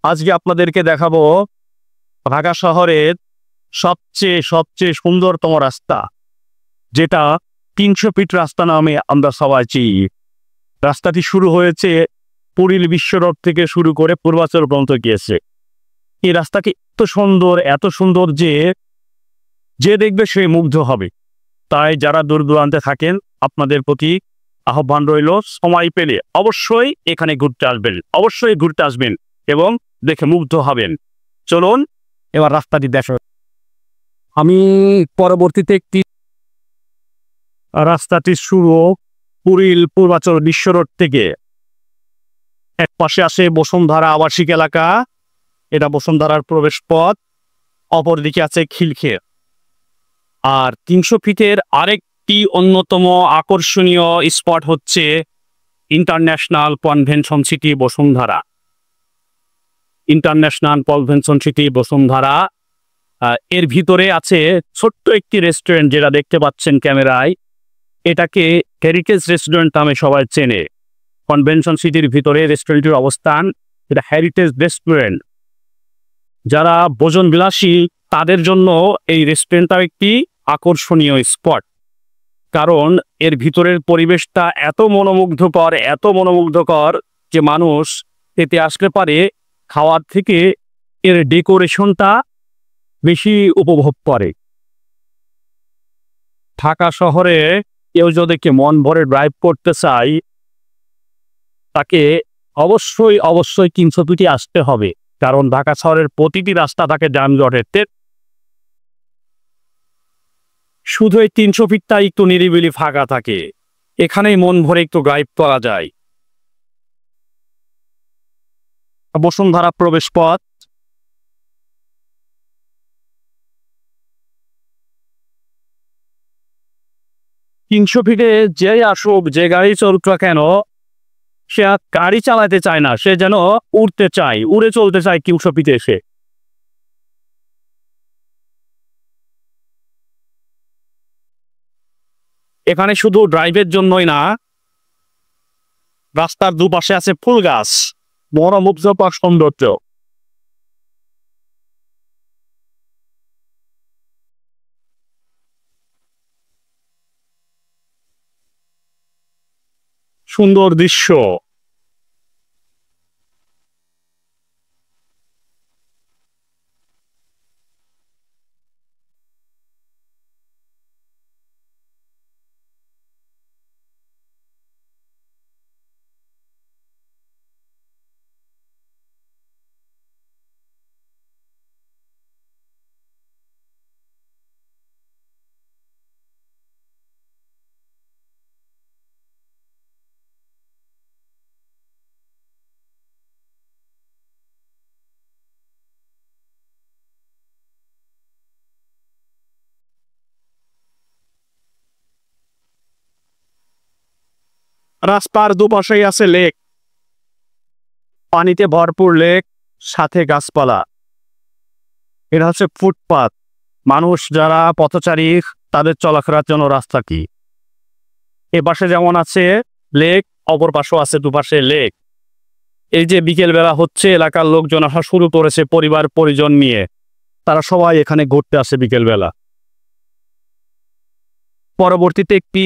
আজকে আপনাদেরকে দেখাবো ঢাকা শহরের সবচেয়ে সুন্দরতম রাস্তা, যেটা 300 ফিট রাস্তা নামে আমরা সবাই চিনি। রাস্তাটি শুরু হয়েছে পুরীর বিশ্ব রোড থেকে শুরু করে পূর্বাচল পর্যন্ত গিয়েছে। এই রাস্তাটি এত সুন্দর যে দেখবে সে মুগ্ধ হবে। তাই যারা দূর দূরান্তে থাকেন, আপনাদের প্রতি আহ্বান রইল, সময় পেলে অবশ্যই এখানে ঘুরতে আসবেন এবং দেখে মুগ্ধ হবেন। চলুন এবার রাস্তাটি দেখো। আমি পরবর্তীতে রাস্তাটি শুরু পুরীর পূর্বাচল বিশ্ব রোড থেকে। এক পাশে আসে বসুন্ধরা আবাসিক এলাকা, এটা বসুন্ধরার প্রবেশ পথ। অপরদিকে আছে খিলক্ষেত। আর 300 ফিটের আরেকটি অন্যতম আকর্ষণীয় স্পট হচ্ছে ইন্টারন্যাশনাল কনভেনশন সিটি বসুন্ধরা। এর ভিতরে আছে ছোট্ট একটি রেস্টুরেন্ট, যেটা দেখতে পাচ্ছেন ক্যামেরায়। এটাকে হেরিটেজ রেস্টুরেন্ট নামে সবাই চেনে। কনভেনশন সিটির ভিতরে রেস্টুরেন্টের অবস্থান, এটা হেরিটেজ রেস্টুরেন্ট। যারা ভোজন বিলাসী তাদের জন্য এই রেস্টুরেন্টটা একটি আকর্ষণীয় স্পট, কারণ এর ভিতরের পরিবেশটা এত মনোমুগ্ধকর যে মানুষ এতে আসতে পারে খাওয়ার থেকে এর ডেকোরেশনটা বেশি উপভোগ করে। ঢাকা শহরে কেউ যদি মন ভরে ড্রাইভ করতে চায়, তাকে অবশ্যই 300 ফিটে আসতে হবে, কারণ ঢাকা শহরের প্রতিটি রাস্তা থাকে যানজটের। শুধু এই 300 ফিটটা একটু নিরিবিলি ফাঁকা থাকে, এখানেই মন ভরে একটু ড্রাইভ করা যায়। বসুন্ধরা প্রবেশ পথ। তিনশো ফিটে যে আসুক, যে গাড়ি চলুক না কেন, সে গাড়ি চালাতে চায় না, সে যেন উড়ে চলতে চায় 300 ফিটে এসে। এখানে শুধু ড্রাইভের জন্যই না, রাস্তার দুপাশে আছে ফুল গাছ, মনোমুগ্ধকর সৌন্দর্য। সুন্দর দৃশ্য। রাস্তার দুপাশেই আছে লেক, পানিতে ভরপুর লেক, সাথে গাছপালা। এটা হচ্ছে ফুটপাত। মানুষ যারা পথচারী তাদের চলাফেরার জন্য রাস্তা কি। এ পাশে যেমন আছে লেক, অপর পাশেও আছে দুপাশে লেক। এই যে বিকেল বেলা হচ্ছে, এলাকার লোকজন আসা শুরু করেছে পরিবার পরিজন নিয়ে, তারা সবাই এখানে ঘুরতে আসে বিকেল বেলা। পরবর্তীতে একটি